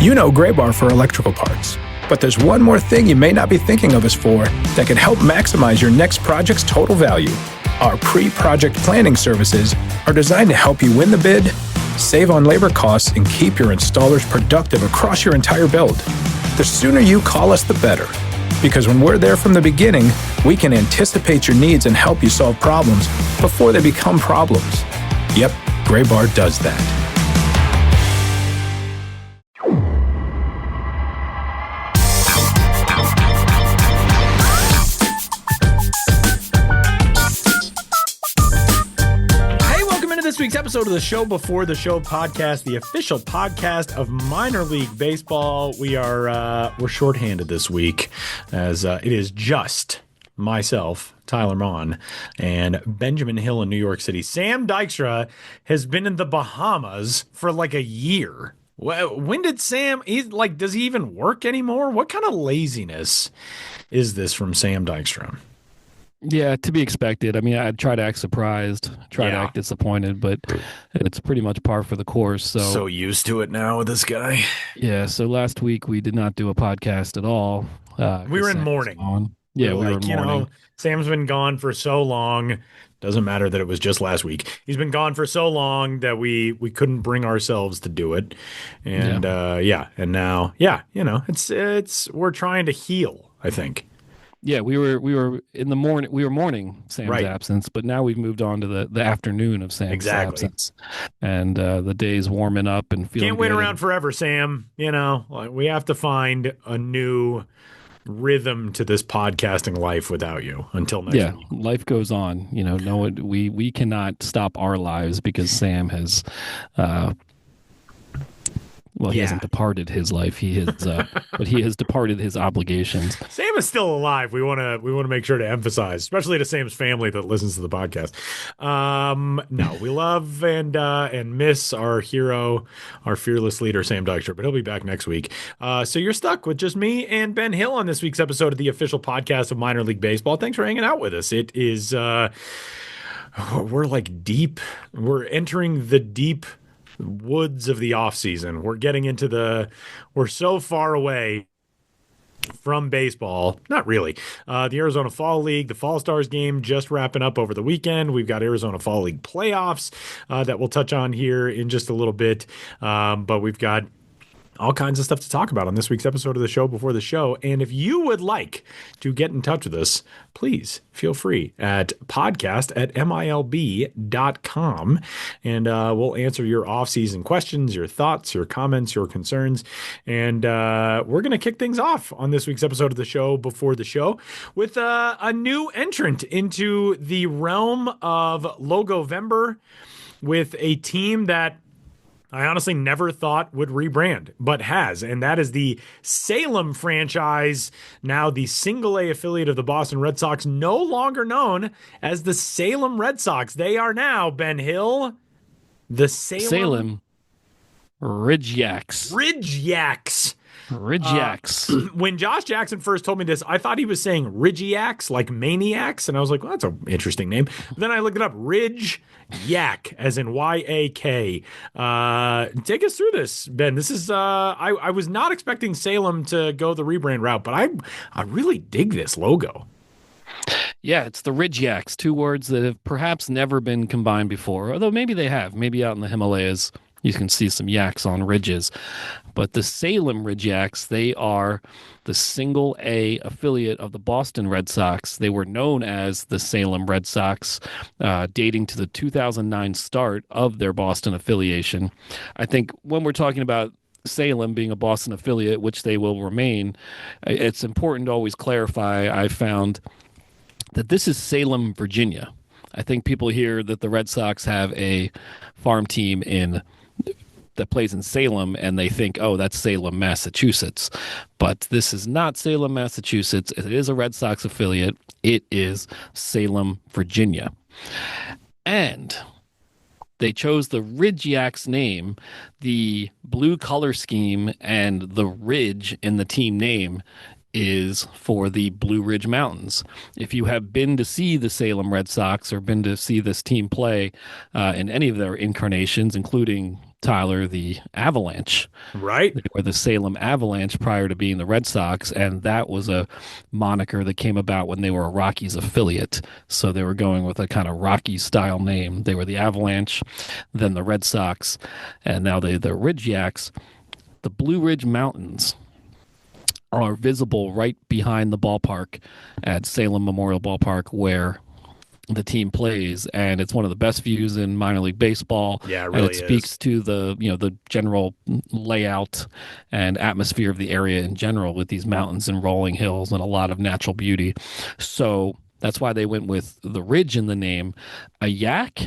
You know Gray Bar for electrical parts, but there's one more thing you may not be thinking of us for that can help maximize your next project's total value. Our pre-project planning services are designed to help you win the bid, save on labor costs, and keep your installers productive across your entire build. The sooner you call us, the better. Because when we're there from the beginning, we can anticipate your needs and help you solve problems before they become problems. Yep, Gray Bar does that. This week's episode of the Show Before the Show podcast, the official podcast of minor league baseball. We're shorthanded this week as it is just myself, Tyler Mon, and Benjamin Hill in New York City. Sam Dykstra has been in the Bahamas for like a year. When did Sam, does he even work anymore? What kind of laziness is this from Sam Dykstra? Yeah, to be expected. I mean, I'd try to act surprised, to act disappointed, but it's pretty much par for the course. So used to it now with this guy. Yeah, so last week we did not do a podcast at all. We were in mourning. Yeah, we were in mourning. Sam's been gone for so long. Doesn't matter that it was just last week. He's been gone for so long that we couldn't bring ourselves to do it. And and now, it's we're trying to heal, I think. Yeah, we were in the morning. We were mourning Sam's absence, but now we've moved on to the afternoon of Sam's absence, and the day's warming up and feeling. Can't wait around forever, Sam. We have to find a new rhythm to this podcasting life without you until next week. Life goes on. We cannot stop our lives because Sam has. He hasn't departed his life. He has, but he has departed his obligations. Sam is still alive. We want to make sure to emphasize, especially to Sam's family that listens to the podcast. No, we love and miss our hero, our fearless leader, Sam Dykstra, but he'll be back next week. So you're stuck with just me and Ben Hill on this week's episode of the official podcast of minor league baseball. Thanks for hanging out with us. It is, we're like deep. We're entering the deep woods of the off season. We're getting into we're so far away from baseball. Not really. The Arizona Fall League, the Fall Stars game just wrapping up over the weekend. We've got Arizona Fall League playoffs that we'll touch on here in just a little bit. But we've got all kinds of stuff to talk about on this week's episode of the Show Before the Show. And if you would like to get in touch with us, please feel free at podcast@milb.com. And we'll answer your off-season questions, your thoughts, your comments, your concerns. And we're going to kick things off on this week's episode of the Show Before the Show with a new entrant into the realm of Logovember with a team that I honestly never thought would rebrand, but has, and that is the Salem franchise, now the single-A affiliate of the Boston Red Sox, no longer known as the Salem Red Sox. They are now, Ben Hill, the Salem RidgeYaks. RidgeYaks. When Josh Jackson first told me this, I thought he was saying RidgeYaks, like maniacs, and I was like, well, that's an interesting name. Then I looked it up, RidgeYak, as in Y-A-K. Take us through this, Ben. This is I was not expecting Salem to go the rebrand route, but I really dig this logo. Yeah, it's the RidgeYaks, two words that have perhaps never been combined before, although maybe they have. Maybe out in the Himalayas you can see some yaks on ridges. But the Salem RidgeYaks, they are the single-A affiliate of the Boston Red Sox. They were known as the Salem Red Sox, dating to the 2009 start of their Boston affiliation. I think when we're talking about Salem being a Boston affiliate, which they will remain, it's important to always clarify, I found, that this is Salem, Virginia. I think people hear that the Red Sox have a farm team that plays in Salem, and they think, oh, that's Salem, Massachusetts. But this is not Salem, Massachusetts. It is a Red Sox affiliate. It is Salem, Virginia. And they chose the RidgeYaks name, the blue color scheme, and the ridge in the team name is for the Blue Ridge Mountains. If you have been to see the Salem Red Sox or been to see this team play in any of their incarnations, including Tyler, the Avalanche. Right? They were the Salem Avalanche prior to being the Red Sox, and that was a moniker that came about when they were a Rockies affiliate. So they were going with a kind of Rocky style name. They were the Avalanche, then the Red Sox, and now the RidgeYaks. The Blue Ridge Mountains are visible right behind the ballpark at Salem Memorial Ballpark, where the team plays, and it's one of the best views in minor league baseball. Yeah, it and really it speaks to the general layout and atmosphere of the area in general, with these mountains and rolling hills and a lot of natural beauty. So that's why they went with the ridge in the name. A yak,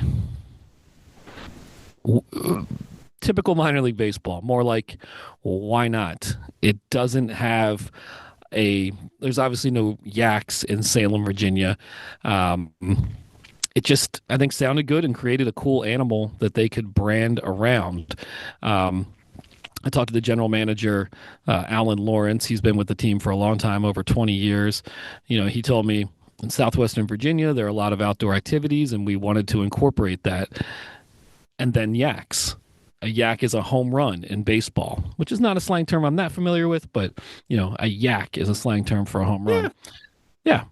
typical minor league baseball, more like, why not? It doesn't have there's obviously no yaks in Salem, Virginia. It just, I think, sounded good and created a cool animal that they could brand around. I talked to the general manager, Alan Lawrence. He's been with the team for a long time, over 20 years. He told me in southwestern Virginia, there are a lot of outdoor activities, and we wanted to incorporate that. And then yaks. A yak is a home run in baseball, which is not a slang term I'm that familiar with, but a yak is a slang term for a home run. Yeah.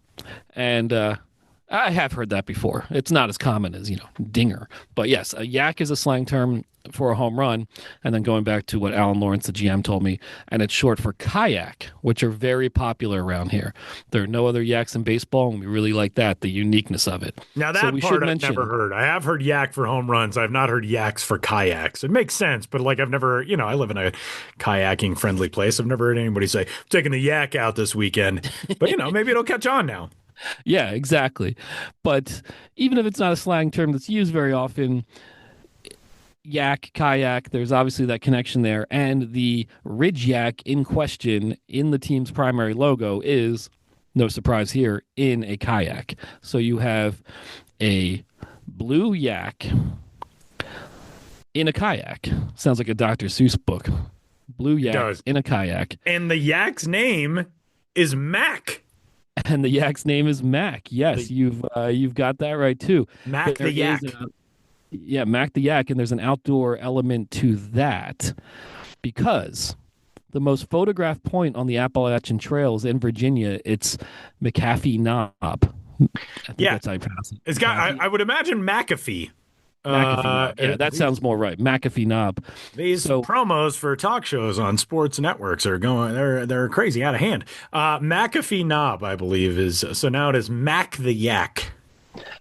And I have heard that before. It's not as common as, dinger. But yes, a yak is a slang term for a home run. And then going back to what Alan Lawrence, the GM, told me, and it's short for kayak, which are very popular around here. There are no other yaks in baseball, and we really like that, the uniquenesy of it. Now, that part I've never heard. I have heard yak for home runs. I've not heard yaks for kayaks. It makes sense, but I've never, I live in a kayaking friendly place. I've never heard anybody say, taking the yak out this weekend. But, maybe it'll catch on now. Yeah, exactly. But even if it's not a slang term that's used very often, yak, kayak, there's obviously that connection there. And the RidgeYak in question in the team's primary logo is, no surprise here, in a kayak. So you have a blue yak in a kayak. Sounds like a Dr. Seuss book. Blue yak in a kayak. And the yak's name is Mac. And the yak's name is Mac. Yes, you've got that right too. Mac the yak. Mac the yak, and there's an outdoor element to that because the most photographed point on the Appalachian Trails in Virginia, it's McAfee Knob. I think that's how you pronounce it. It's got. I would imagine McAfee. That sounds more right. McAfee Knob. These promos for talk shows on sports networks are going. They're crazy, out of hand. McAfee Knob, I believe, is so now it is Mac the Yak.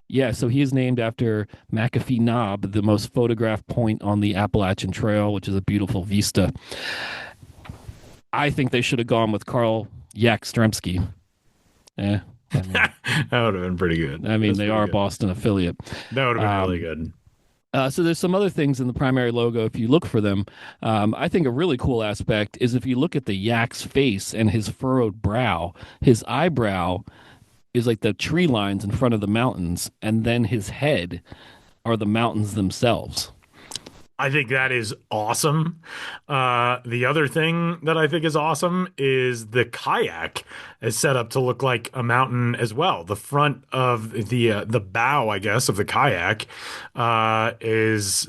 Yeah, so he is named after McAfee Knob, the most photographed point on the Appalachian Trail, which is a beautiful vista. I think they should have gone with Carl Yastrzemski. That would have been pretty good. They are a Boston affiliate. That would have been really good. So there's some other things in the primary logo if you look for them. I think a really cool aspect is if you look at the yak's face and his furrowed brow, his eyebrow is like the tree lines in front of the mountains, and then his head are the mountains themselves. I think that is awesome. The other thing that I think is awesome is the kayak is set up to look like a mountain as well. The front of the bow, I guess, of the kayak is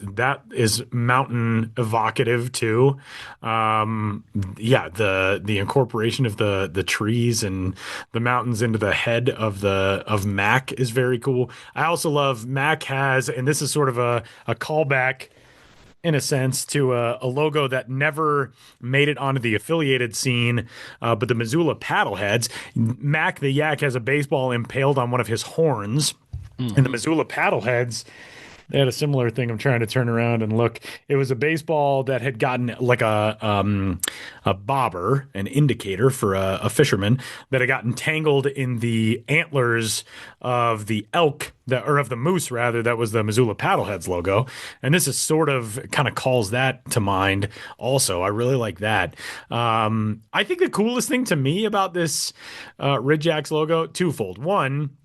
mountain evocative too. The incorporation of the trees and the mountains into the head of Mac is very cool. I also love Mac has, and this is sort of a callback in a sense, to a logo that never made it onto the affiliated scene, but the Missoula Paddleheads. Mac the Yak has a baseball impaled on one of his horns, and the Missoula Paddleheads, they had a similar thing. I'm trying to turn around and look. It was a baseball that had gotten like a bobber, an indicator for a fisherman, that had gotten tangled in the antlers of the elk, or of the moose rather, that was the Missoula Paddleheads logo. And this is sort of kind of calls that to mind also. I really like that. I think the coolest thing to me about this RidgeYaks logo, twofold. One,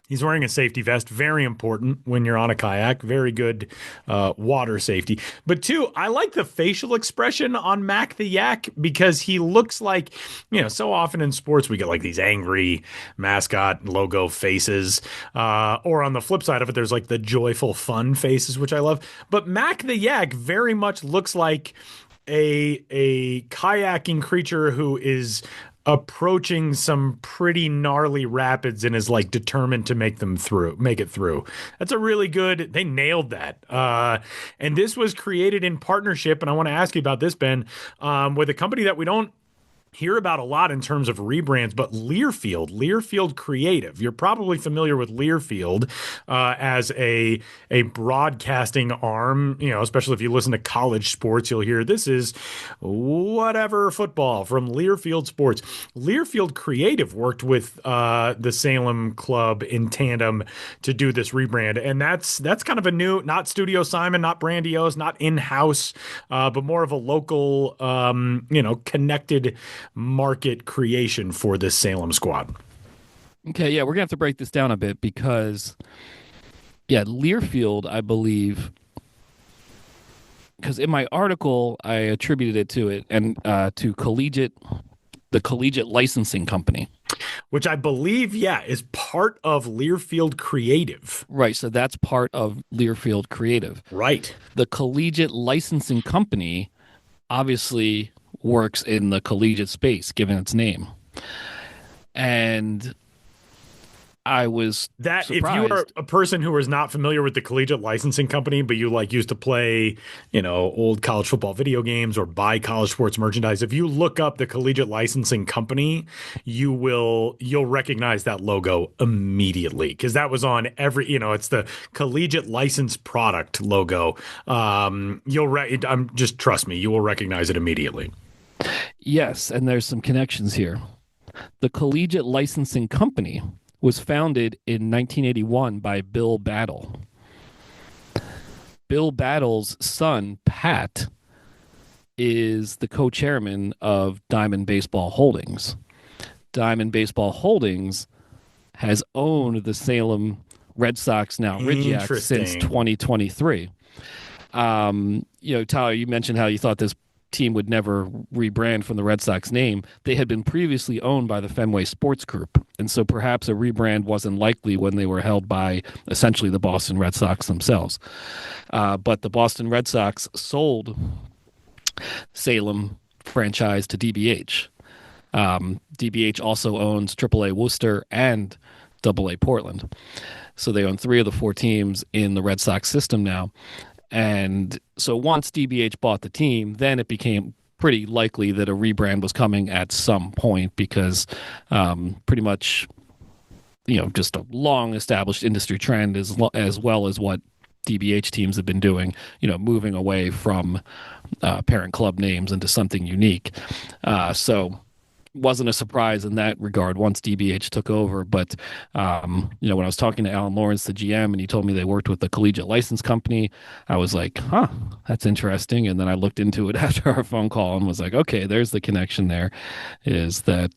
He's wearing a safety vest, very important when you're on a kayak. Very good water safety. But two, I like the facial expression on Mac the Yak because he looks like, so often in sports we get like these angry mascot logo faces. Or on the flip side of it, there's like the joyful fun faces, which I love. But Mac the Yak very much looks like a kayaking creature who is approaching some pretty gnarly rapids and is like determined to make it through. That's a really good, they nailed that. And this was created in partnership, and I want to ask you about this, Ben, with a company that we don't hear about a lot in terms of rebrands, but Learfield Creative. You're probably familiar with Learfield as a broadcasting arm, especially if you listen to college sports, you'll hear this is whatever football from Learfield Sports. Learfield Creative worked with the Salem club in tandem to do this rebrand. And that's kind of a new, not Studio Simon, not grandiose, not in-house, but more of a local, connected market creation for this Salem squad. Okay, yeah, we're gonna have to break this down a bit because, Learfield, I believe, because in my article I attributed it to to the Collegiate Licensing Company, which I believe, is part of Learfield Creative. Right, so that's part of Learfield Creative. Right. The Collegiate Licensing Company obviously works in the collegiate space, given its name. And I was surprised. If you are a person who is not familiar with the Collegiate Licensing Company, but you used to play, old college football video games or buy college sports merchandise, if you look up the Collegiate Licensing Company, you'll recognize that logo immediately because that was on every, it's the Collegiate License Product logo. Trust me, you will recognize it immediately. Yes, and there's some connections here. The Collegiate Licensing Company was founded in 1981 by Bill Battle. Bill Battle's son, Pat, is the co-chairman of Diamond Baseball Holdings. Diamond Baseball Holdings has owned the Salem Red Sox, now RidgeYaks, since 2023. Tyler, you mentioned how you thought this team would never rebrand from the Red Sox name. They had been previously owned by the Fenway Sports Group, and so perhaps a rebrand wasn't likely when they were held by essentially the Boston Red Sox themselves. But the Boston Red Sox sold Salem franchise to DBH. DBH also owns AAA Worcester and AA Portland. So they own 3 of the 4 teams in the Red Sox system now. And so once DBH bought the team, then it became pretty likely that a rebrand was coming at some point because pretty much, just a long established industry trend as well as what DBH teams have been doing, moving away from parent club names into something unique. So wasn't a surprise in that regard once DBH took over. But, when I was talking to Alan Lawrence, the GM, and he told me they worked with the Collegiate License Company, I was like, that's interesting. And then I looked into it after our phone call and was like, okay, there's the connection there, is that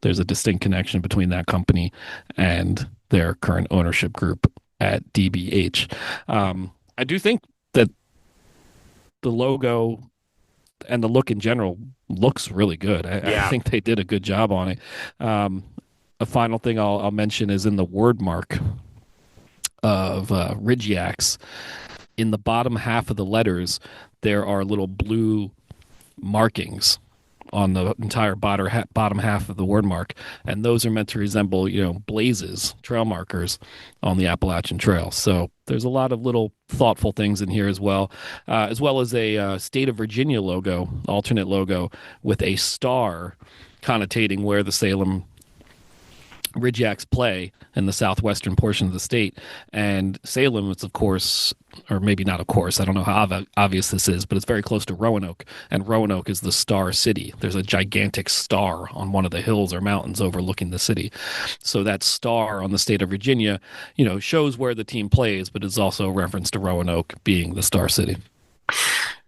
there's a distinct connection between that company and their current ownership group at DBH. I do think that the logo and the look in general looks really good. I think they did a good job on it. A final thing I'll mention is in the word mark of RidgeYaks. In the bottom half of the letters, there are little blue markings on the entire bottom half of the word mark, and those are meant to resemble, blazes, trail markers on the Appalachian Trail. So there's a lot of little thoughtful things in here as well as a state of Virginia logo, alternate logo with a star connotating where the Salem RidgeYaks play in the southwestern portion of the state. And Salem is, of course, or maybe not of course, I don't know how obvious this is, but it's very close to Roanoke, and Roanoke is the Star City. There's a gigantic star on one of the hills or mountains overlooking the city. So that star on the state of Virginia, shows where the team plays, but is also a reference to Roanoke being the Star City.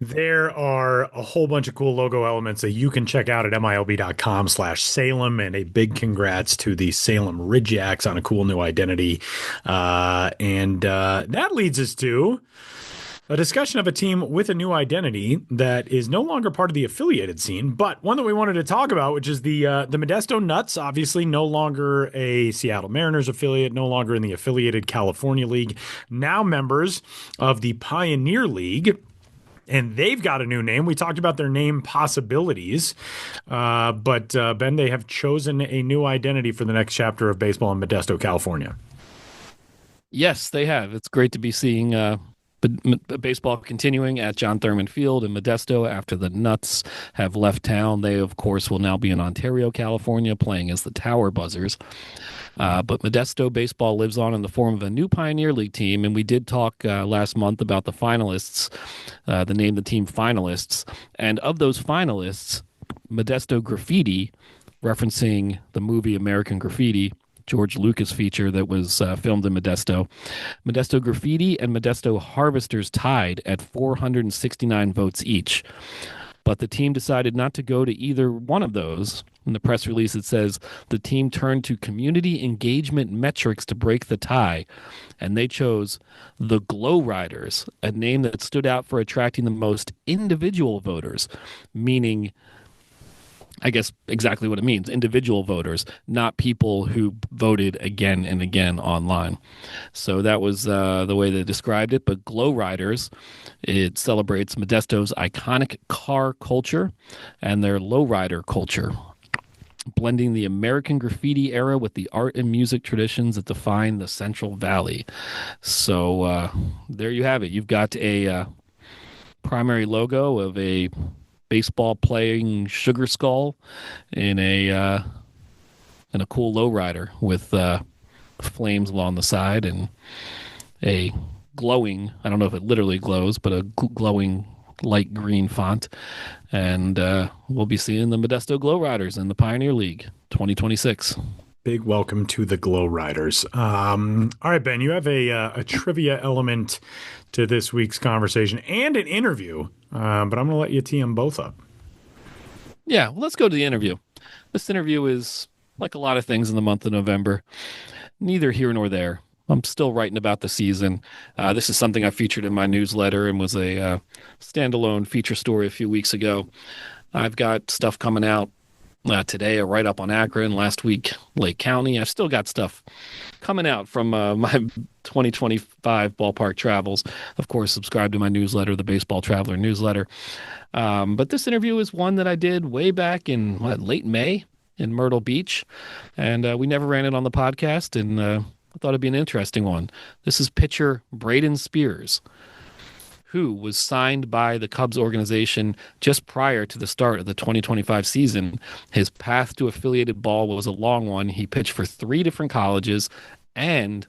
There are a whole bunch of cool logo elements that you can check out at milb.com/Salem, and a big congrats to the Salem RidgeYaks on a cool new identity. And that leads us to a discussion of a team with a new identity that is no longer part of the affiliated scene, but one that we wanted to talk about, which is the Modesto Nuts. Obviously, no longer a Seattle Mariners affiliate, no longer in the affiliated California League, now members of the Pioneer League. And they've got a new name. We talked about their name possibilities, but Ben, they have chosen a new identity for the next chapter of baseball in Modesto, California. Yes, they have. It's great to be seeing baseball continuing at John Thurman Field in Modesto after the Nuts have left town. They, of course, will now be in Ontario, California, playing as the Tower Buzzers. But Modesto baseball lives on in the form of a new Pioneer League team, and we did talk last month about the finalists, the name the team finalists. And of those finalists, Modesto Graffiti, referencing the movie American Graffiti, George Lucas feature that was filmed in Modesto. Modesto Graffiti and Modesto Harvesters tied at 469 votes each. But the team decided not to go to either one of those. In the press release, it says the team turned to community engagement metrics to break the tie, and they chose the Glow Riders, a name that stood out for attracting the most individual voters, meaning, I guess, exactly what it means, individual voters, not people who voted again and again online. So that was the way they described it. But Glow Riders, it celebrates Modesto's iconic car culture and their lowrider culture, blending the American Graffiti era with the art and music traditions that define the Central Valley. So there you have it. You've got a primary logo of a baseball playing sugar skull in a cool lowrider with flames along the side and a glowing, I don't know if it literally glows, but a glowing light green font. And we'll be seeing the Modesto Glow Riders in the Pioneer League 2026. Big welcome to the Glow Riders. All right, Ben, you have a trivia element to this week's conversation and an interview, but I'm going to let you tee them both up. Yeah, well, let's go to the interview. This interview is like a lot of things in the month of November, neither here nor there. I'm still writing about the season. This is something I featured in my newsletter and was a standalone feature story a few weeks ago. I've got stuff coming out today, a write-up on Akron, last week, Lake County. I've still got stuff coming out from my 2025 ballpark travels. Of course, subscribe to my newsletter, the Baseball Traveler newsletter. But this interview is one that I did way back in late May in Myrtle Beach, and we never ran it on the podcast, and I thought it'd be an interesting one. This is pitcher Brayden Spears, who was signed by the Cubs organization just prior to the start of the 2025 season. His path to affiliated ball was a long one. He pitched for 3 different colleges and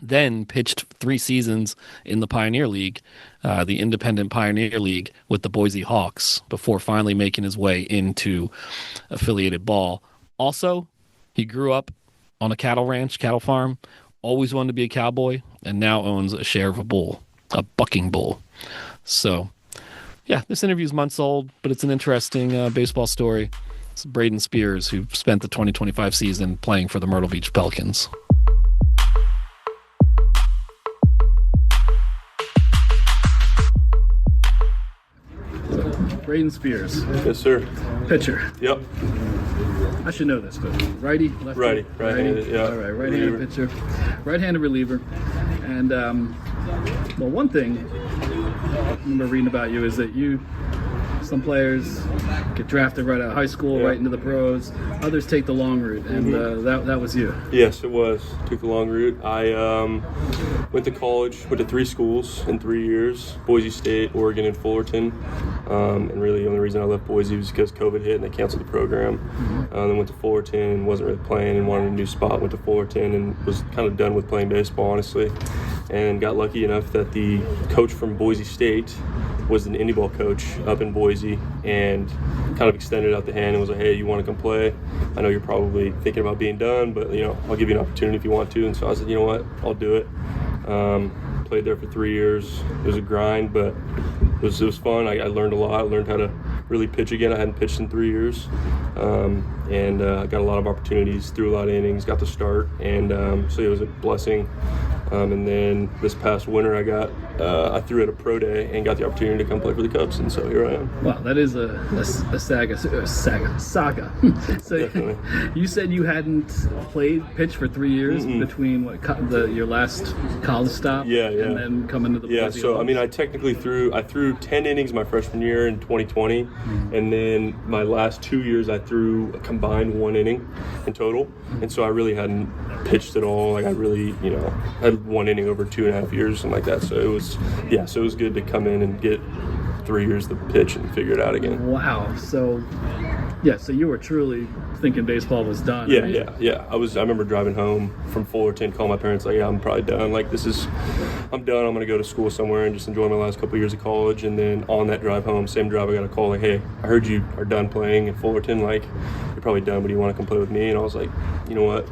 then pitched 3 seasons in the Pioneer League, the Independent Pioneer League with the Boise Hawks, before finally making his way into affiliated ball. Also, he grew up on a cattle farm, always wanted to be a cowboy, and now owns a share of a bull, a bucking bull. So, yeah, this interview is months old, but it's an interesting baseball story. It's Brayden Spears, who spent the 2025 season playing for the Myrtle Beach Pelicans. Brayden Spears. Yes, sir. Pitcher. Yep. I should know this, but righty, lefty? Righty. Right-handed, yeah. All right, right-handed pitcher. Right-handed reliever. And, well, one thing I remember reading about you is that some players get drafted right out of high school, right into the pros. Others take the long route, and that was you. Yes, it was. Took the long route. I went to college, went to 3 schools in 3 years, Boise State, Oregon, and Fullerton. And really the only reason I left Boise was because COVID hit and they canceled the program. Then went to Fullerton and wasn't really playing and wanted a new spot. Went to Fullerton and was kind of done with playing baseball, honestly. And got lucky enough that the coach from Boise State was an indie ball coach up in Boise and kind of extended out the hand and was like, hey, you want to come play? I know you're probably thinking about being done, but, I'll give you an opportunity if you want to. And so I said, you know what, I'll do it. Played there for 3 years. It was a grind, but it was fun. I learned a lot. I learned how to really pitch again. I hadn't pitched in 3 years, and got a lot of opportunities, threw a lot of innings, got to start, and so it was a blessing. And then this past winter, I threw at a pro day and got the opportunity to come play for the Cubs, and so here I am. Wow, that is a saga. So Definitely. you said you hadn't pitched for 3 years between your last college stop, and then coming to the Boise So Hawks? I mean, I threw 10 innings my freshman year in 2020, and then my last 2 years I threw a combined 1 inning in total, and so I really hadn't pitched at all. Like I really, had 1 inning over 2.5 years, something like that. So it was good to come in and get 3 years to pitch and figure it out again. Wow. So you were truly thinking baseball was done. Yeah. I remember driving home from Fullerton, calling my parents like, yeah, I'm probably done. Like I'm done. I'm going to go to school somewhere and just enjoy my last couple of years of college. And then on that drive home, same drive, I got a call like, hey, I heard you are done playing at Fullerton. Like, you're probably done, but do you want to come play with me? And I was like, you know what?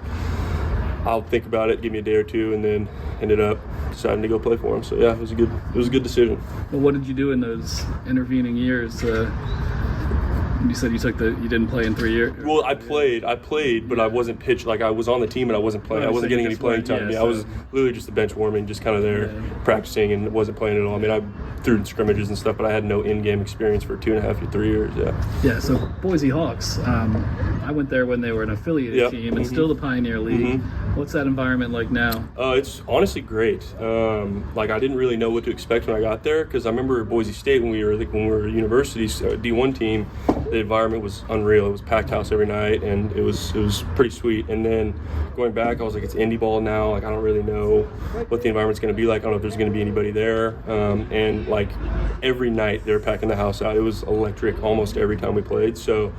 I'll think about it, give me a day or two, and then ended up deciding to go play for him. So yeah, it was a good decision. Well, what did you do in those intervening years? You said you didn't play in 3 years. Well, I played, but I wasn't pitched. Like I was on the team, and I wasn't playing. I wasn't getting any playing time. I was literally just a bench warming, just kind of there practicing, and wasn't playing at all. I mean, I threw in scrimmages and stuff, but I had no in-game experience for 2.5 to 3 years. Yeah. So Boise Hawks. I went there when they were an affiliated team, and still the Pioneer League. What's that environment like now? It's honestly great. Like I didn't really know what to expect when I got there, because I remember at Boise State when we were universities, D1 team, the environment was unreal. It was packed house every night, and it was pretty sweet. And then going back, I was like, it's indie ball now. Like I don't really know what the environment's going to be like. I don't know if there's going to be anybody there. And like every night they were packing the house out. It was electric almost every time we played. So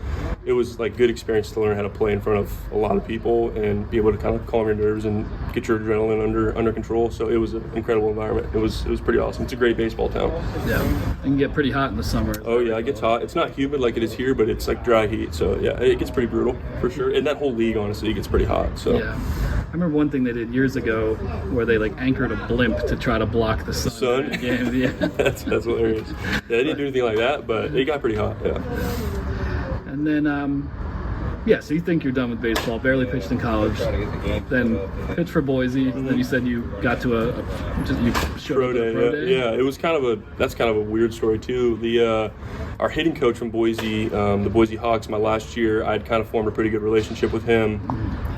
it was like good experience to learn how to play in front of a lot of people and be able to kind of calm your nerves and get your adrenaline under control. So it was an incredible environment. It was pretty awesome. It's a great baseball town. Yeah, it can get pretty hot in the summer. Oh yeah, it gets hot. It's not humid like it is here, but it's like dry heat. So yeah, it gets pretty brutal for sure. And that whole league, honestly, gets pretty hot. So yeah, I remember one thing they did years ago where they like anchored a blimp to try to block the sun. Yeah, that's hilarious. Yeah, they didn't do anything like that, but it got pretty hot. Yeah. And then so you think you're done with baseball, barely pitched in college, then pitched for Boise, then you said you got to you showed pro up day, at a pro day? Yeah, it was that's kind of a weird story too. Our hitting coach from Boise, the Boise Hawks, my last year, I'd kind of formed a pretty good relationship with him.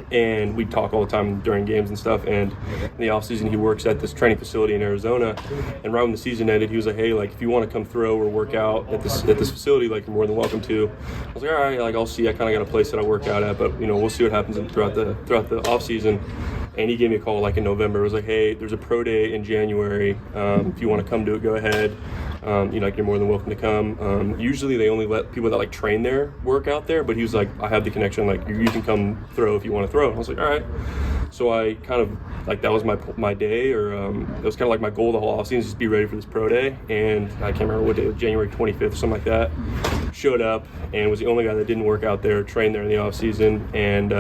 And we'd talk all the time during games and stuff. And in the off season, he works at this training facility in Arizona. And right when the season ended, he was like, "Hey, like if you want to come throw or work out at this facility, like you're more than welcome to." I was like, "All right, like I'll see. I kind of got a place that I work out at, but we'll see what happens throughout the off season." And he gave me a call like in November. It was like, "Hey, there's a pro day in January. If you want to come to it, go ahead. Like you're more than welcome to come." Usually they only let people that like train there work out there, but he was like, "I have the connection. Like you can come throw if you want to throw." And I was like, "All right." So I kind of like that was my day, or it was kind of like my goal the whole offseason, just be ready for this pro day. And I can't remember what day, it was January 25th or something like that. Showed up and was the only guy that didn't work out there, trained there in the off season, and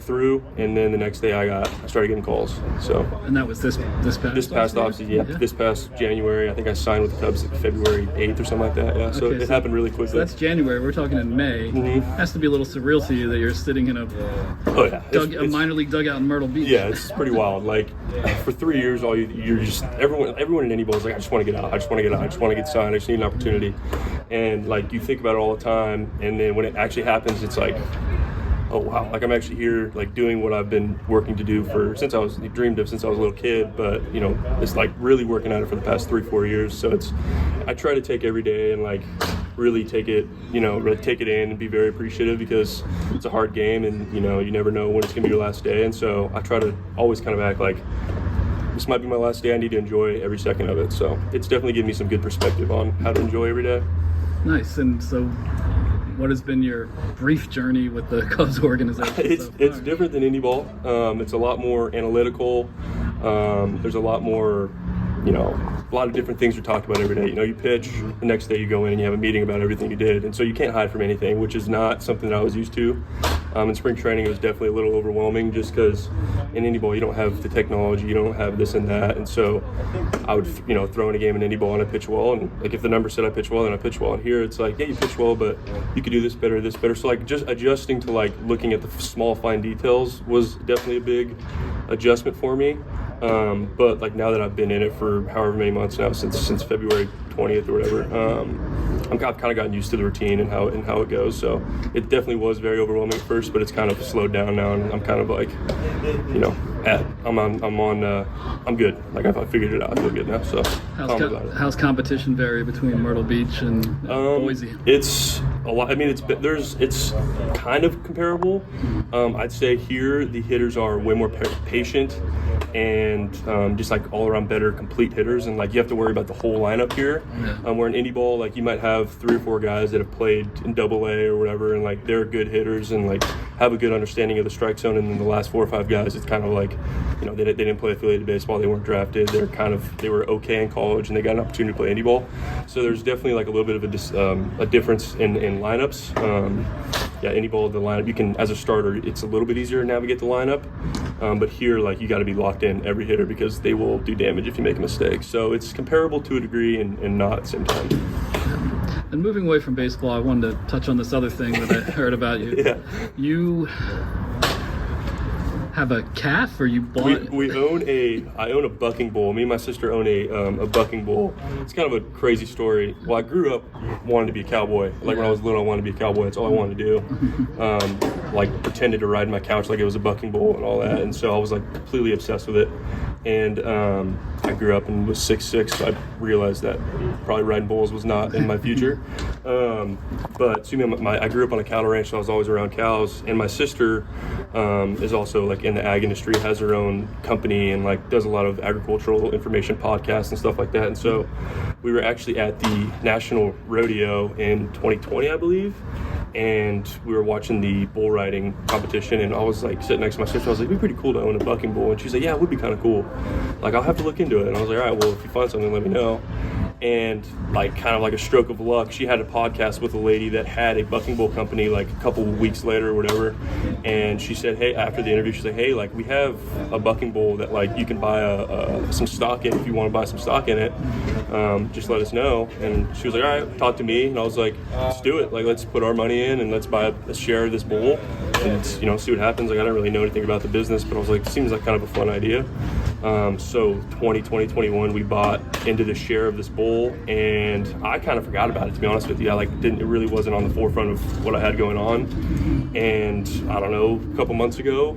threw. And then the next day I started getting calls. So. And that was this past off season, yeah. This past January. I think I signed with the Cubs February 8th or something like that. Yeah. So it happened really quickly. So that's January. We're talking in May. Has to be a little surreal to you that you're sitting in a minor league dugout in Myrtle Beach. Yeah, it's pretty wild. Like for 3 years, you're just everyone in any ball is like, I just want to get out. I just want to get out. I just want to get signed. I just need an opportunity. And like you think about it all the time, and then when it actually happens, it's like, oh wow, like I'm actually here, like doing what I've been working to do since I was a little kid. But it's like really working at it for the past 3-4 years. So I try to take every day and like really take it, really take it in and be very appreciative, because it's a hard game, and you never know when it's gonna be your last day. And so I try to always kind of act like this might be my last day. I need to enjoy every second of it. So it's definitely given me some good perspective on how to enjoy every day. Nice. And so what has been your brief journey with the Cubs organization? It's different than indie ball. It's a lot more analytical. There's a lot more a lot of different things are talked about every day. You pitch, the next day you go in and you have a meeting about everything you did. And so you can't hide from anything, which is not something that I was used to. In spring training, it was definitely a little overwhelming just because in indie ball, you don't have the technology, you don't have this and that. And so I would, throw in a game in indie ball and I pitch well. And like if the number said I pitch well, then I pitch well. And here it's like, yeah, you pitch well, but you could do this better. So like just adjusting to like looking at the small fine details was definitely a big adjustment for me. But like now that I've been in it for however many months now, since February 20th or whatever, I've kind of gotten used to the routine and how it goes. So it definitely was very overwhelming at first, but it's kind of slowed down now, and I'm kind of like, I'm good. Like I figured it out. I feel good now. So how's competition vary between Myrtle Beach and Boise? It's a lot. I mean, it's kind of comparable. I'd say here the hitters are way more patient and just like all around better complete hitters, and like you have to worry about the whole lineup here. Where in indie ball, like you might have 3 or 4 guys that have played in AA or whatever, and like they're good hitters and like have a good understanding of the strike zone, and then the last 4 or 5 guys, it's kind of like, they didn't play affiliated baseball, they weren't drafted, they were okay in college and they got an opportunity to play indie ball. So there's definitely like a little bit of a difference in lineups. Indie ball, the lineup, you can, as a starter, it's a little bit easier to navigate the lineup. But here, like, you got to be locked in every hitter because they will do damage if you make a mistake. So it's comparable to a degree and not at the same time. And moving away from baseball, I wanted to touch on this other thing that I heard about you. Yeah. You have a calf, or you bought? I own a bucking bull. Me and my sister own a bucking bull. It's kind of a crazy story. Well, I grew up wanting to be a cowboy. Like when I was little, I wanted to be a cowboy. That's all I wanted to do. Like pretended to ride my couch like it was a bucking bull and all that. And so I was like completely obsessed with it. And I grew up and was 6'6", so I realized that probably riding bulls was not in my future. But I grew up on a cattle ranch, so I was always around cows. And my sister is also like in the ag industry, has her own company, and like does a lot of agricultural information podcasts and stuff like that. And so we were actually at the National Rodeo in 2020, I believe. And we were watching the bull riding competition, and I was like sitting next to my sister. I was like, it'd be pretty cool to own a bucking bull. And she's like, yeah, it would be kind of cool. Like, I'll have to look into it. And I was like, all right, well, if you find something, let me know. And like kind of like a stroke of luck, she had a podcast with a lady that had a bucking bull company like a couple of weeks later or whatever. And she said, hey, after the interview, she's like, hey, like we have a bucking bull that like you can buy some stock in if you want to buy some stock in it. Just let us know. And she was like, all right, talk to me. And I was like, let's do it. Like, let's put our money in and let's buy a share of this bull and see what happens. Like, I don't really know anything about the business, but I was like, it seems like kind of a fun idea. So 2021, we bought into the share of this bull, and I kind of forgot about it, to be honest with you. It really wasn't on the forefront of what I had going on. And I don't know, a couple months ago,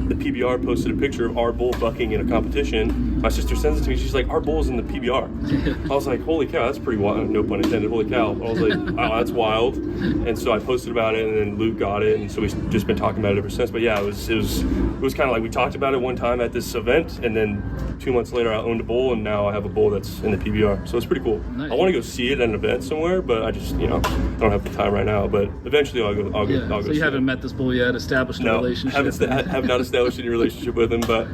the PBR posted a picture of our bull bucking in a competition. My sister sends it to me. She's like, our bull's in the PBR. I was like, holy cow, that's pretty wild. No pun intended, holy cow. I was like, wow, that's wild. And so I posted about it, and then Luke got it, and so we've just been talking about it ever since. But yeah, it was kind of like we talked about it one time at this event, and then 2 months later I owned a bull, and now I have a bull that's in the PBR. So it's pretty cool. Nice. I want to go see it at an event somewhere, but I just don't have the time right now. But eventually I'll go. So you haven't met this bull yet, established a relationship? Have not established any relationship with him, but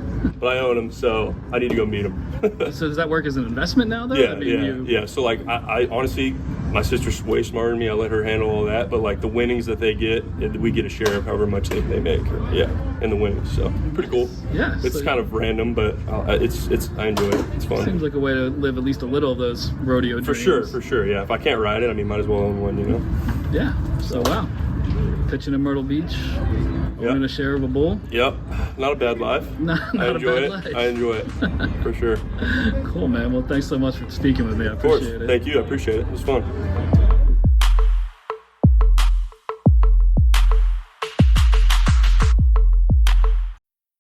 I own him, so I need to go meet him. So does that work as an investment now, though? Yeah. So like I honestly, my sister's way smarter than me. I let her handle all that, but like the winnings that they get, we get a share of however much they make. In the winnings. So pretty cool. Yeah. It's kind of random, but I enjoy it. It's fun. Seems like a way to live at least a little of those rodeo dreams. For sure. Yeah. If I can't ride it, I mean, might as well own one. Yeah. So wow. Pitching in Myrtle Beach, owning a share of a bull. Yep, not a bad life. I enjoy it for sure. Cool, man. Well, thanks so much for speaking with me. I appreciate it. Thank you. I appreciate it. It was fun.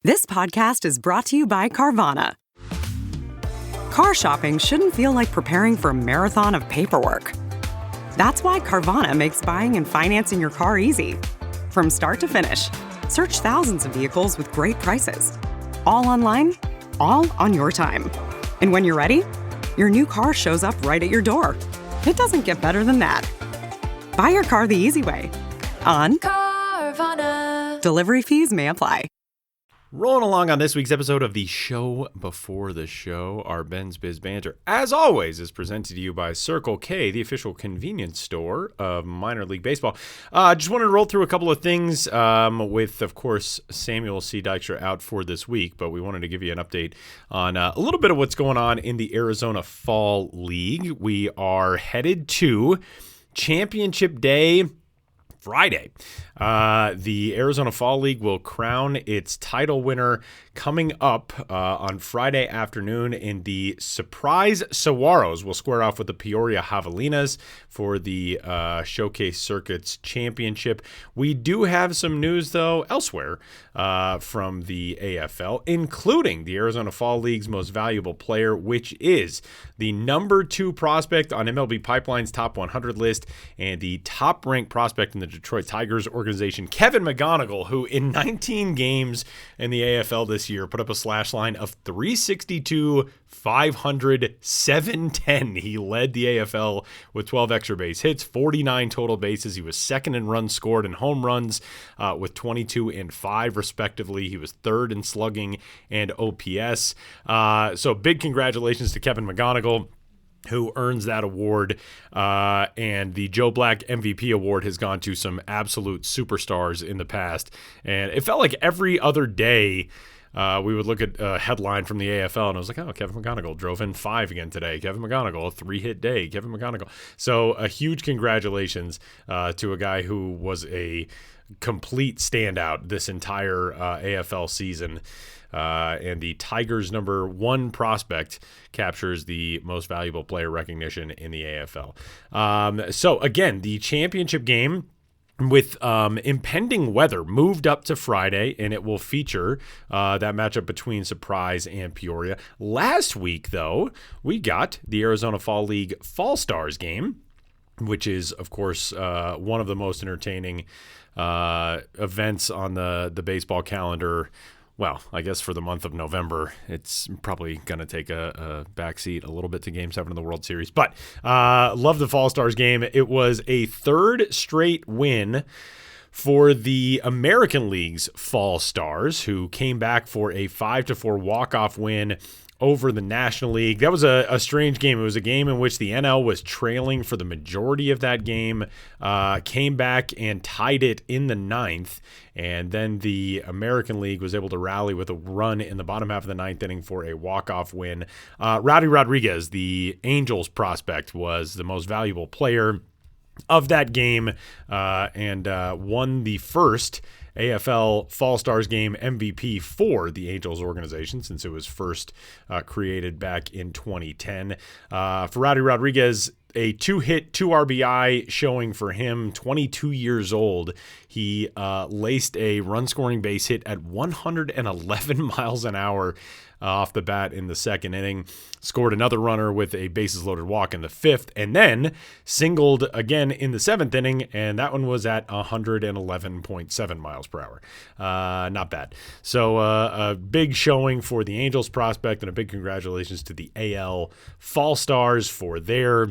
This podcast is brought to you by Carvana. Car shopping shouldn't feel like preparing for a marathon of paperwork. That's why Carvana makes buying and financing your car easy. From start to finish, search thousands of vehicles with great prices. All online, all on your time. And when you're ready, your new car shows up right at your door. It doesn't get better than that. Buy your car the easy way. On Carvana. Delivery fees may apply. Rolling along on this week's episode of the Show Before the Show, our Ben's Biz Banter, as always, is presented to you by Circle K, the official convenience store of minor league baseball. Just wanted to roll through a couple of things with, of course, Samuel C. Dykstra out for this week, but we wanted to give you an update on a little bit of what's going on in the Arizona Fall League. We are headed to Championship Day Friday. The Arizona Fall League will crown its title winner coming up on Friday afternoon, in the Surprise Saguaros will square off with the Peoria Javelinas for the Showcase Circuits Championship. We do have some news, though, elsewhere from the AFL, including the Arizona Fall League's most valuable player, which is the number 2 prospect on MLB Pipeline's top 100 list and the top-ranked prospect in the Detroit Tigers organization, Kevin McGonigal, who in 19 games in the AFL this year put up a slash line of 362, 500, 710. He led the AFL with 12 extra base hits, 49 total bases. He was second in runs scored and home runs with 22 and 5 respectively. He was third in slugging and OPS. So big congratulations to Kevin McGonigal, who earns that award, and the Joe Black MVP award has gone to some absolute superstars in the past. And it felt like every other day we would look at a headline from the AFL, and I was like, oh, Kevin McGonigal drove in 5 again today. Kevin McGonigal, a 3-hit day. Kevin McGonigal. So a huge congratulations to a guy who was a complete standout this entire AFL season. And the Tigers' number 1 prospect captures the most valuable player recognition in the AFL. So again, the championship game with impending weather moved up to Friday, and it will feature that matchup between Surprise and Peoria. Last week, though, we got the Arizona Fall League Fall Stars game, which is, of course, one of the most entertaining events on the baseball calendar. Well, I guess for the month of November, it's probably going to take a backseat a little bit to Game 7 of the World Series. But love the Fall Stars game. It was a 3rd straight win for the American League's Fall Stars, who came back for a 5-4 walk-off win over the National League. That was a strange game. It was a game in which the NL was trailing for the majority of that game, came back and tied it in the 9th, and then the American League was able to rally with a run in the bottom half of the 9th inning for a walk-off win. Rowdy Rodriguez, the Angels prospect, was the most valuable player of that game and won the first AFL Fall Stars game MVP for the Angels organization, since it was first created back in 2010. For Rowdy Rodriguez, a 2-hit, 2 RBI showing for him, 22 years old. He laced a run-scoring base hit at 111 miles an hour off the bat in the 2nd inning, scored another runner with a bases-loaded walk in the 5th, and then singled again in the 7th inning, and that one was at 111.7 miles per hour. Not bad. So a big showing for the Angels prospect, and a big congratulations to the AL Fall Stars for their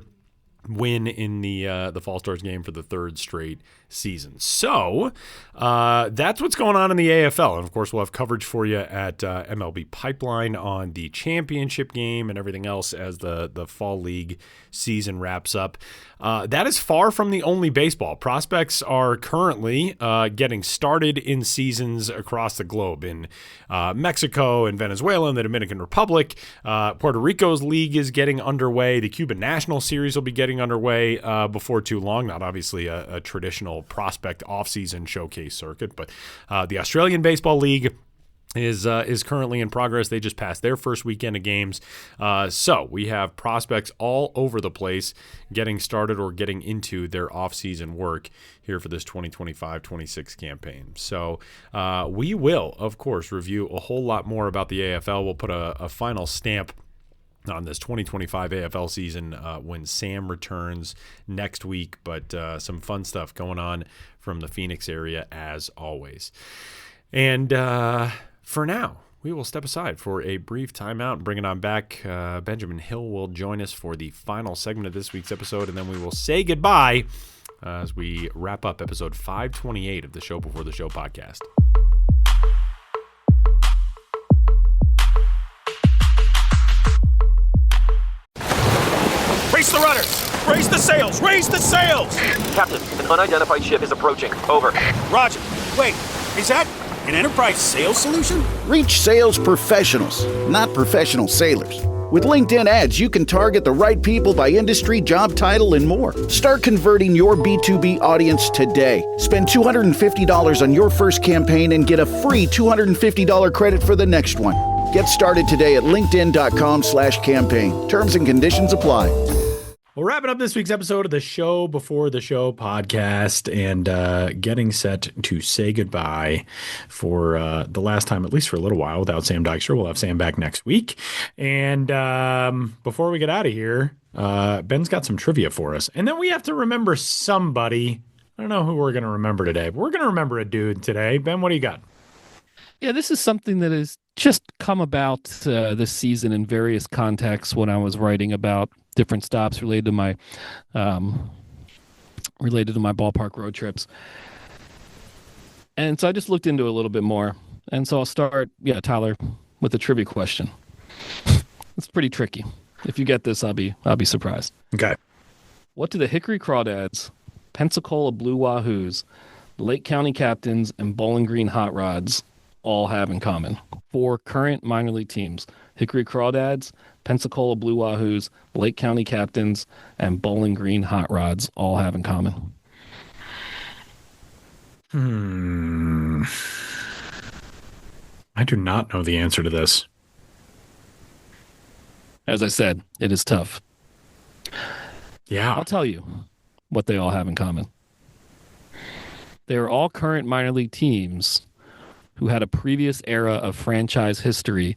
win in the Fall Stars game for the 3rd straight season. So that's what's going on in the AFL. And of course, we'll have coverage for you at MLB Pipeline on the championship game and everything else as the Fall League season wraps up. That is far from the only baseball. Prospects are currently getting started in seasons across the globe, in Mexico and Venezuela and the Dominican Republic. Puerto Rico's league is getting underway. The Cuban National Series will be getting underway before too long. Not obviously a traditional prospect offseason showcase circuit, but the Australian Baseball League is currently in progress. They just passed their first weekend of games. So we have prospects all over the place getting started or getting into their offseason work here for this 2025-26 campaign. So we will, of course, review a whole lot more about the AFL. We'll put a final stamp on this 2025 AFL season when Sam returns next week, but some fun stuff going on from the Phoenix area as always. And for now, we will step aside for a brief timeout and bring it on back. Benjamin Hill will join us for the final segment of this week's episode, and then we will say goodbye as we wrap up episode 528 of the Show Before the Show podcast. Brace the rudders! Raise the sails! Raise the sails! Captain, an unidentified ship is approaching. Over. Roger. Wait, is that an Enterprise sales solution? Reach sales professionals, not professional sailors. With LinkedIn ads, you can target the right people by industry, job title, and more. Start converting your B2B audience today. Spend $250 on your first campaign and get a free $250 credit for the next one. Get started today at linkedin.com/campaign. Terms and conditions apply. Well, wrapping up this week's episode of the Show Before the Show podcast and getting set to say goodbye for the last time, at least for a little while, without Sam Dykstra. We'll have Sam back next week. And before we get out of here, Ben's got some trivia for us. And then we have to remember somebody. I don't know who we're going to remember today, but we're going to remember a dude today. Ben, what do you got? Yeah, this is something that has just come about this season in various contexts when I was writing about different stops related to my ballpark road trips. And so I just looked into it a little bit more. And so I'll start, Tyler, with a trivia question. It's pretty tricky. If you get this, I'll be surprised. Okay. What do the Hickory Crawdads, Pensacola Blue Wahoos, Lake County Captains, and Bowling Green Hot Rods all have in common? 4 current minor league teams: Hickory Crawdads, Pensacola Blue Wahoos, Lake County Captains, and Bowling Green Hot Rods all have in common. I do not know the answer to this. As I said, it is tough. Yeah. I'll tell you what they all have in common. They are all current minor league teams who had a previous era of franchise history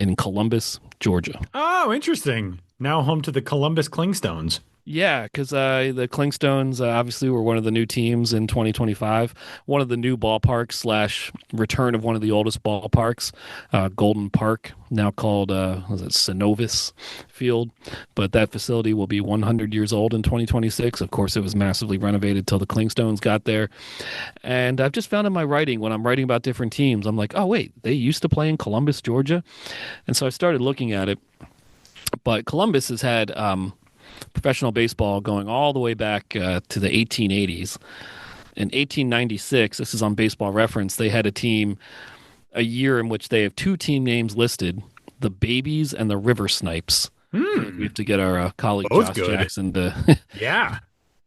in Columbus, Georgia. Oh, interesting. Now home to the Columbus Clingstones. Yeah, because the Clingstones obviously were one of the new teams in 2025. One of the new ballparks / return of one of the oldest ballparks, Golden Park, now called Synovus Field. But that facility will be 100 years old in 2026. Of course, it was massively renovated till the Clingstones got there. And I've just found in my writing, when I'm writing about different teams, I'm like, oh, wait, they used to play in Columbus, Georgia? And so I started looking at it. But Columbus has had professional baseball going all the way back to the 1880s. In 1896, this is on Baseball Reference, they had a year in which they have 2 team names listed, the Babies and the River Snipes. We have to get our colleague Josh Jackson to... Yeah.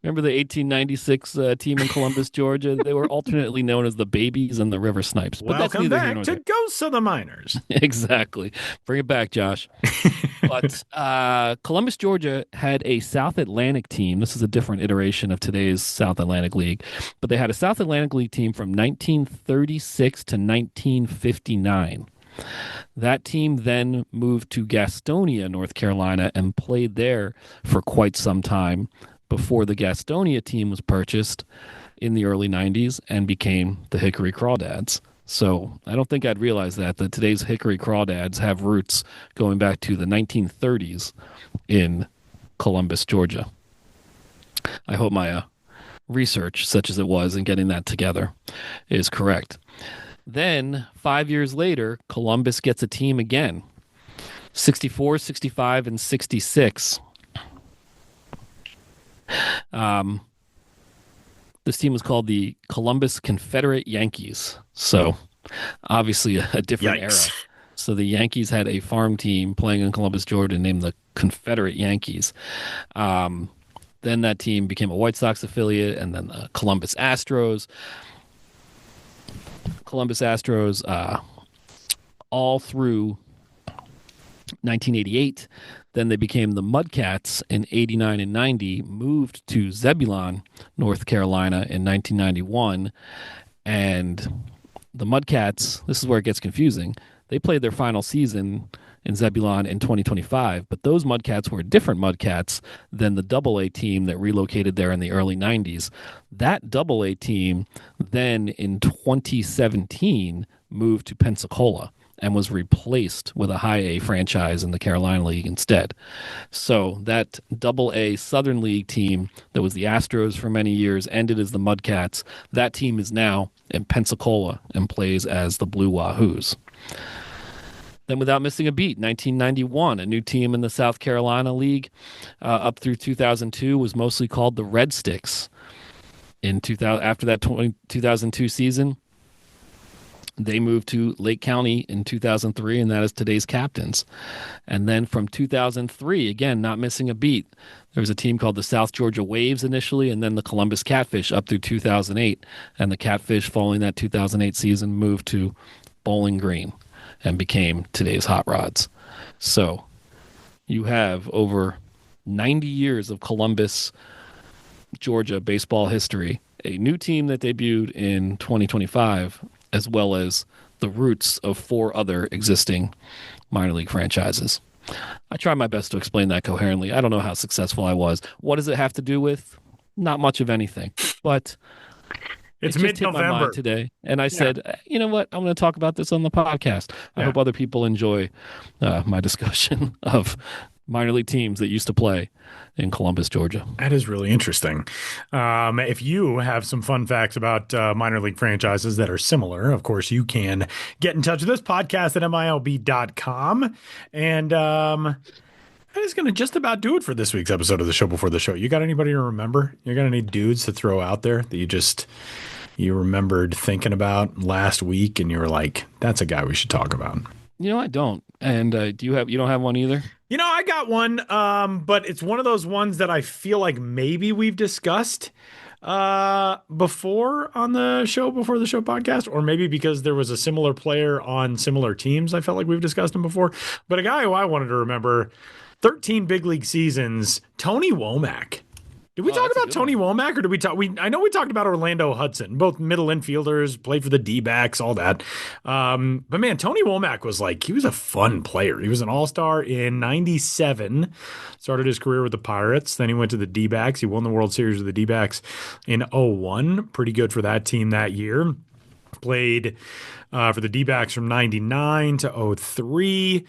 Remember the 1896 team in Columbus, Georgia? They were alternately known as the Babies and the River Snipes. But Welcome back to Ghosts of the Miners. Exactly. Bring it back, Josh. But Columbus, Georgia had a South Atlantic team. This is a different iteration of today's South Atlantic League. But they had a South Atlantic League team from 1936 to 1959. That team then moved to Gastonia, North Carolina, and played there for quite some time before the Gastonia team was purchased in the early 90s and became the Hickory Crawdads. So I don't think I'd realize that today's Hickory Crawdads have roots going back to the 1930s in Columbus, Georgia. I hope my research, such as it was in getting that together, is correct. Then, 5 years later, Columbus gets a team again. 64, 65, and 66. This team was called the Columbus Confederate Yankees. So, obviously a different era. So the Yankees had a farm team playing in Columbus, Georgia, named the Confederate Yankees. Then that team became a White Sox affiliate, and then the Columbus Astros. All through 1988. Then they became the Mudcats in 89 and 90, moved to Zebulon, North Carolina in 1991. And the Mudcats, this is where it gets confusing, they played their final season in Zebulon in 2025, but those Mudcats were different Mudcats than the Double-A team that relocated there in the early 90s. That Double-A team then in 2017 moved to Pensacola and was replaced with a high-A franchise in the Carolina League instead. So that Double-A Southern League team that was the Astros for many years ended as the Mudcats. That team is now in Pensacola and plays as the Blue Wahoos. Then, without missing a beat, 1991, a new team in the South Carolina League up through 2002 was mostly called the Red Sticks. In 2000, after that 2002 season, they moved to Lake County in 2003, and that is today's Captains. And then from 2003, again, not missing a beat, there was a team called the South Georgia Waves initially, and then the Columbus Catfish up through 2008. And the Catfish, following that 2008 season, moved to Bowling Green and became today's Hot Rods. So you have over 90 years of Columbus, Georgia baseball history, a new team that debuted in 2025, as well as the roots of 4 other existing minor league franchises. I try my best to explain that coherently. I don't know how successful I was. What does it have to do with? Not much of anything. But it's it just hit my mid-November mind today, and I said, you know what? I'm going to talk about this on the podcast. I hope other people enjoy my discussion of minor league teams that used to play in Columbus, Georgia. That is really interesting. If you have some fun facts about minor league franchises that are similar, of course, you can get in touch with this podcast at milb.com. And that is going to just about do it for this week's episode of the Show Before the Show. You got anybody to remember? You got any dudes to throw out there that you remembered thinking about last week and you were like, that's a guy we should talk about? You know, I don't. And you don't have one either? You know, I got one, but it's one of those ones that I feel like maybe we've discussed before on the Show Before the Show podcast, or maybe because there was a similar player on similar teams. I felt like we've discussed him before. But a guy who I wanted to remember, 13 big league seasons, Tony Womack. Did we talk about Tony Womack, or did we talk? I know we talked about Orlando Hudson, both middle infielders, played for the D-backs, all that. But man, Tony Womack he was a fun player. He was an all-star in 97, started his career with the Pirates. Then he went to the D-backs. He won the World Series with the D-backs in 01. Pretty good for that team that year. Played for the D-backs from 99 to 03.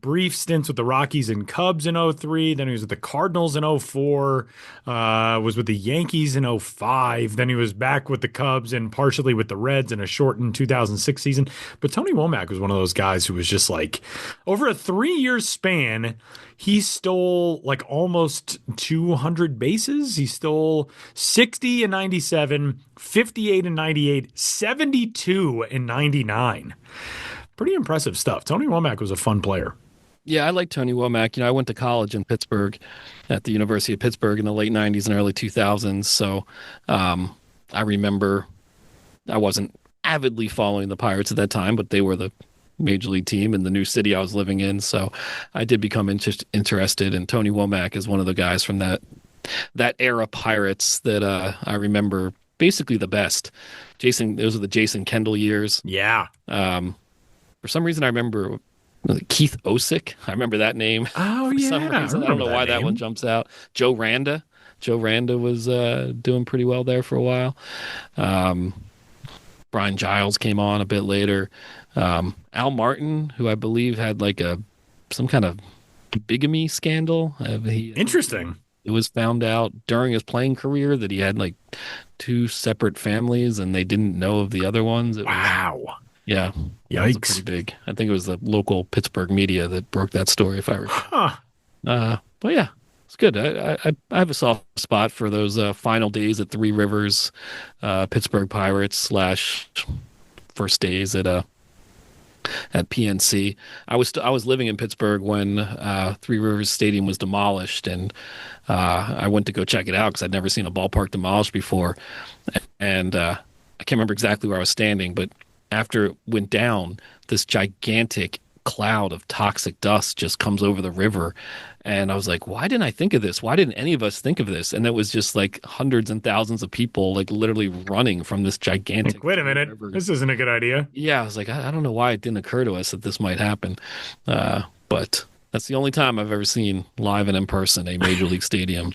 Brief stints with the Rockies and Cubs in 03. Then he was with the Cardinals in 04. Was with the Yankees in 05. Then he was back with the Cubs and partially with the Reds in a shortened 2006 season. But Tony Womack was one of those guys who was just like, over a 3-year span, he stole like almost 200 bases. He stole 60 in 97, 58 in 98, 72 in 99. Pretty impressive stuff. Tony Womack was a fun player. Yeah, I like Tony Womack. You know, I went to college in Pittsburgh at the University of Pittsburgh in the late 90s and early 2000s. So I remember I wasn't avidly following the Pirates at that time, but they were the major league team in the new city I was living in. So I did become interested, and Tony Womack is one of the guys from that era Pirates that I remember basically the best. Those are the Jason Kendall years. Yeah. For some reason, I remember Keith Osick. I remember that name. Oh, for some yeah. reason. I don't know why that one jumps out. Joe Randa. Joe Randa was doing pretty well there for a while. Brian Giles came on a bit later. Al Martin, who I believe had like some kind of bigamy scandal. Interesting. It was found out during his playing career that he had like 2 separate families and they didn't know of the other ones. Wow. Yeah. Yikes. Pretty big. I think it was the local Pittsburgh media that broke that story, if I recall. Huh. But yeah, it's good. I have a soft spot for those final days at Three Rivers, Pittsburgh Pirates / first days at PNC. I was living in Pittsburgh when Three Rivers Stadium was demolished, and I went to go check it out because I'd never seen a ballpark demolished before. And I can't remember exactly where I was standing, but after it went down, this gigantic cloud of toxic dust just comes over the river. And I was like, why didn't I think of this? Why didn't any of us think of this? And it was just like hundreds and thousands of people like literally running from this gigantic wait a minute, river. This isn't a good idea. Yeah, I was like, I don't know why it didn't occur to us that this might happen. But that's the only time I've ever seen live and in person a major league stadium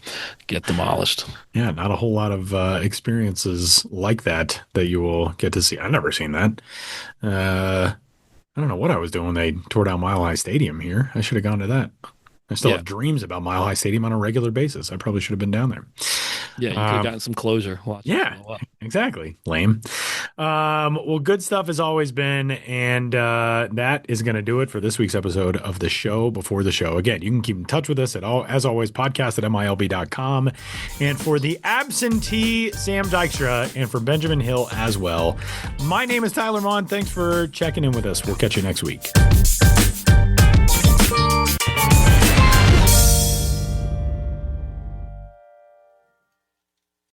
get demolished. Yeah, not a whole lot of experiences like that you will get to see. I've never seen that. I don't know what I was doing when they tore down Mile High Stadium here. I should have gone to that. I still have dreams about Mile High Stadium on a regular basis. I probably should have been down there. Yeah, you could have gotten some closure. Exactly. Lame. Well, good stuff as always, Ben. And that is going to do it for this week's episode of the show before the show. Again, you can keep in touch with us as always, podcast@milb.com. And for the absentee Sam Dykstra and for Benjamin Hill as well, my name is Tyler Vaughn. Thanks for checking in with us. We'll catch you next week.